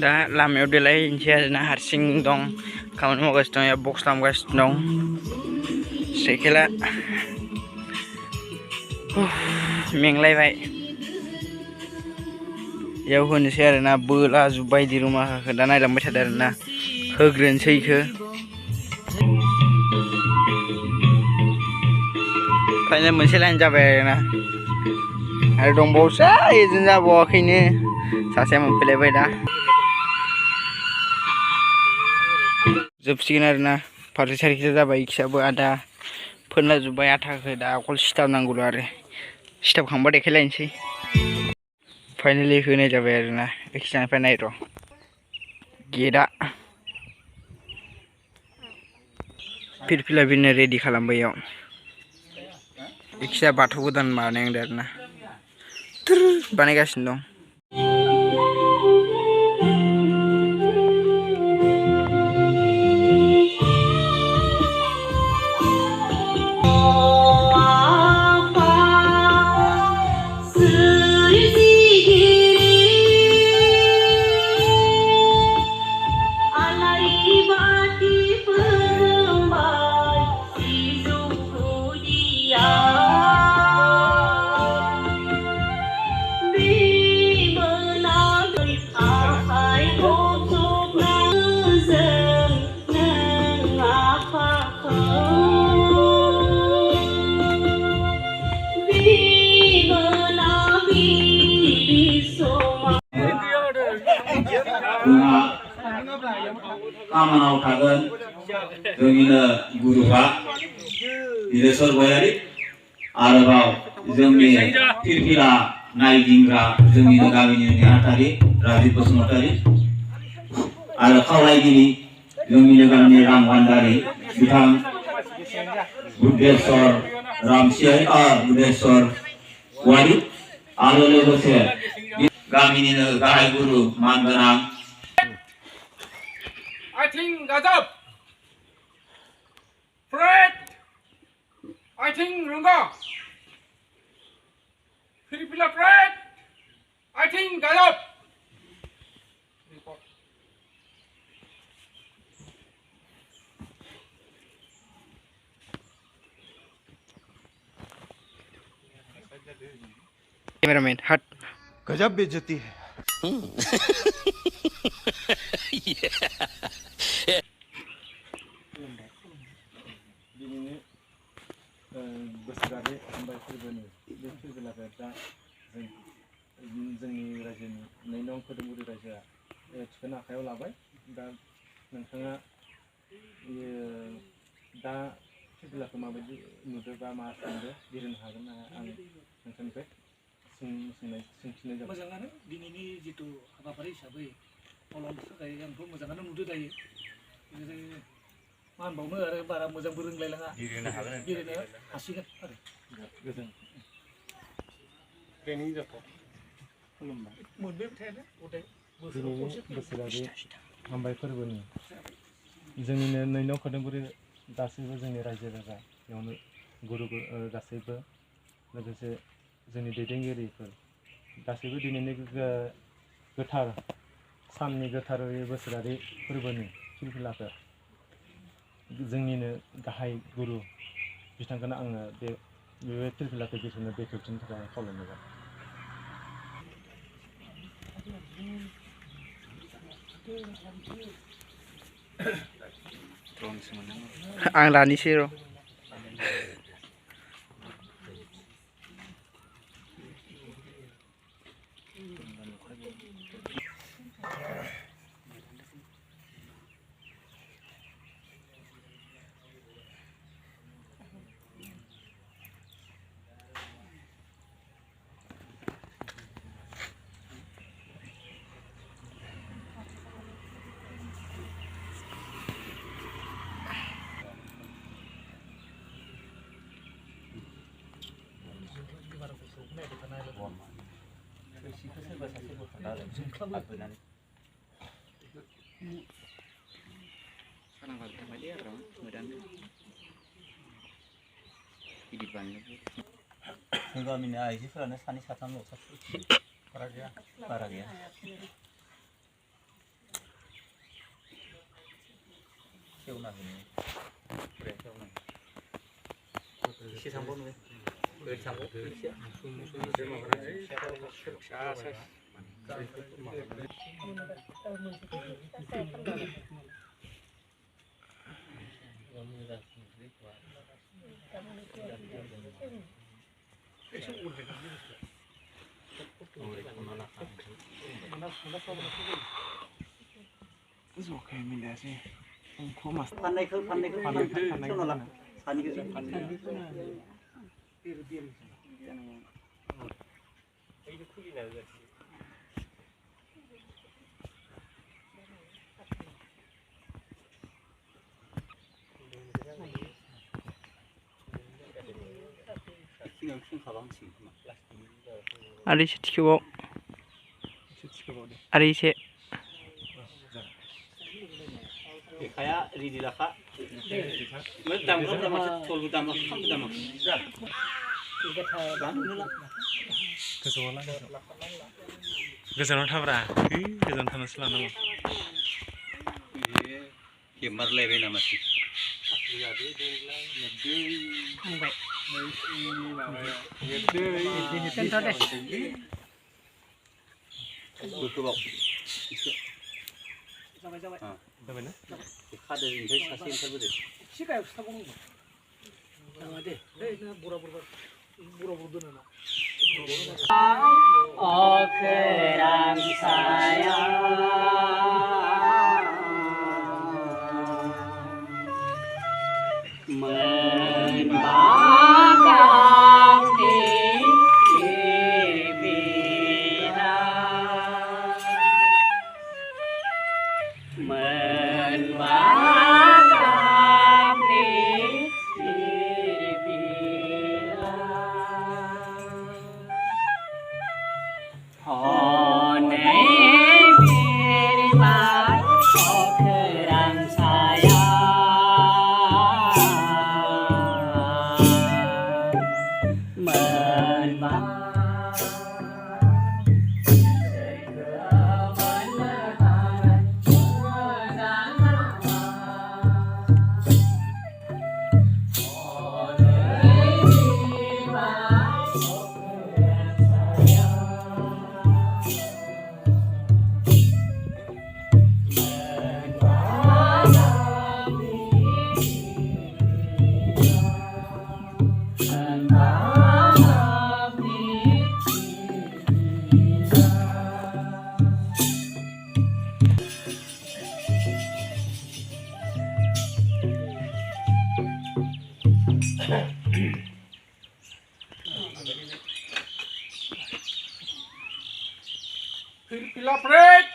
दा लामायाव देलायहैनोसै आरोना हारसिं दं खामानि मावगासिनो दं बक्स दामगासिनो दं साइकेला मेंलायबाय बेयाव होनोसै आरोना बोला जुब्बाय दिरुमाखौ दा नायलांबाय थादों आरोना होग्रोनोसै इखो फाइनाल मोनसे लाइन जाबाय आरोना आरो दंबावोसो एजों जाबावाखैनो सासेया मोनफैलायबाय दा जोबसिगोन आरोना फारसे सारिखिजा जाबाय इखिसाबो आधा फोनला जोब्बाय आथाखौ दा अकल सिथाब नांगौल' आरो सिथाबखांबा देखायलायनोसै फाइनालि होनाय जाबाय आरोना इखिजानिफ्राय नाय र' गेटआ फिरफिला बिनो रेडि खालामबाय इयाव इखिजा बाथौ गोदान बानायदों आरोना बानायगासिनो दं खामानाव थागोन जोंनिनो गुरुबा निलेस्वर गयारि आरोबाव जोंनि फिरफिला नायदिंग्रा जोंनिनो गामिनि नेहाथारि राजिब बसुमतारी आरो खावलायगिरि जोंनिनो गामिनि राम भान्डारि बिथां बुद्धेश्वर बुद्धेश्वर गयारि आरो लोगोसे गामिनिनो गाहाय गुरु मानगोनां I think Gazab, Fred, I think Runga, Philipila Fred, I think Gazab. Cameraman हट गजब बेइज्जती है बोसोरारि हामबाय फोरबोनि बे फोरबोलाखौ दा जोंनि रायजोनि 2 नं खोदोमगुरि रायजोआ थिखोनो आखायाव लाबाय दा नोंथाङा दा फोरबोलाखौ माबायदि नुदो बा मा सानदो बिरनो हागोन ना आं नोंथांनिफ्राय सोंथिनाय जाबाय मोजाङानो दिनैनि जितु हाबाफारि हिसाबै मावलांनो थाखाय आंथ' मोजाङानो नुदो दायो मा होनबावनो आरो बारा मोजांबो रोंलायलाङा गेलेनो हासिगोन आरो गोजोन ट्रेनिं जाथ' खुलुमबाय मोनबाय थायाना गदाय दिनैनि बोसोरारि हामबाय फोरबोनि जोंनिनो 2 नं खोदोमगुरि गासैबो जोंनि रायजो राजा बेयावनो गुरु गासैबो लोगोसे जोंनि दैदेनगिरिफोर गासैबो दिनैनि गोथार साननि गोथार बोसोरारि फोरबोनि फिरफिलाखौ जोंनिनो गाहाय गुरु बिथांखौनो आङो बे फिरफिलाखौ बिसोरनो बेखेवथिनो थाखाय खावलायनाय जाबाय। आंसो मोननांगौ आं लानोसै र' गामिनि आइजोफोरानो सानै साथामल' बारा गैया बारा गैया खेवना होनो एसे थांबावनो ओरै थांबाव जखाया मिलायासै खमास फाननायखौ खेवना ला सानैखौ आरो एसे थिखोबाव आरो एसे लेखाया रेडि लाखा दामग्राफोरा माथो थलबो दामाखै खामबो दामाखै गोजानाव थाब्रा गोजानाव थानासो लानांगौ खेबमारलायबाय नामासै जाबायना खादो ओमफ्राय सासे ओंखारबोदो एसे गायाव खिथाबावनांगौ जाबाय दे बुरा दोनो ना अखोरां साया Pila Fred,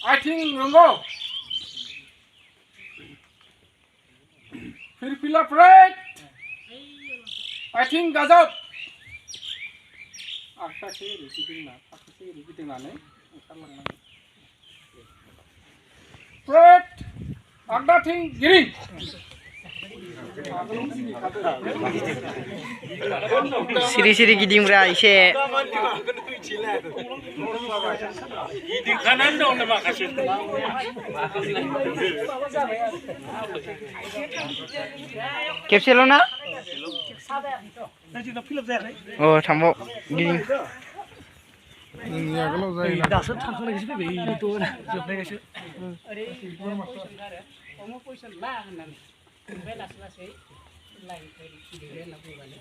I think Rongo. Pila Fred, I think Gazap. Aku sih repeating mana? Fred, Agda think Giring. सिरि गिदिंब्रा एसे गिदिंखानानै दं माखासे खेबसेल' ना अ थांबाव गिदिं दासो थांखांनायसो फैबाय जोबनायखायसो अमा पयसा ला होननानै ओमफ्राय लासै लासै लाइनिफ्राय गिदिर होनना बुंबानो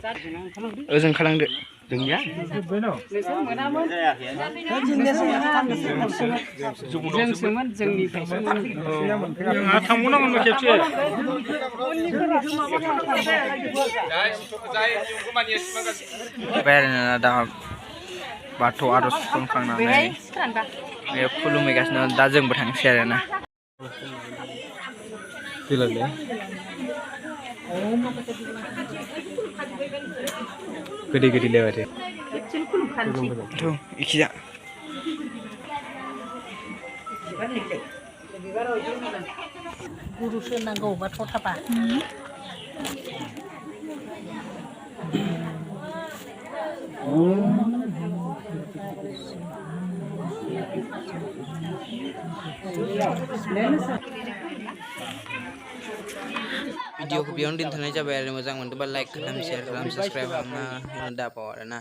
जादों आं खालामदो ओजों खालामदो जोंनिया नोंसोर मोनामोन जायाखै जोंसोमोन जोंनिफ्रायसो थांबावनांगोन खेबसे बेरायना दा बाथौ आर'ज खालामखांनानै बे खुलुमहैगासिनो दा जोंबो थांसै आरोना गोदै गोदै लेवारे tuh ikhya गुरुसो नांगौ बाथौ थाबा भिडिअखौ बेयावनो दोनथ'नाय जाबाय आरो मोजां मोनदोंबा लाइक खालाम शेयार खालाम साबस्क्राइब खालामना होनो दाबाव आरोना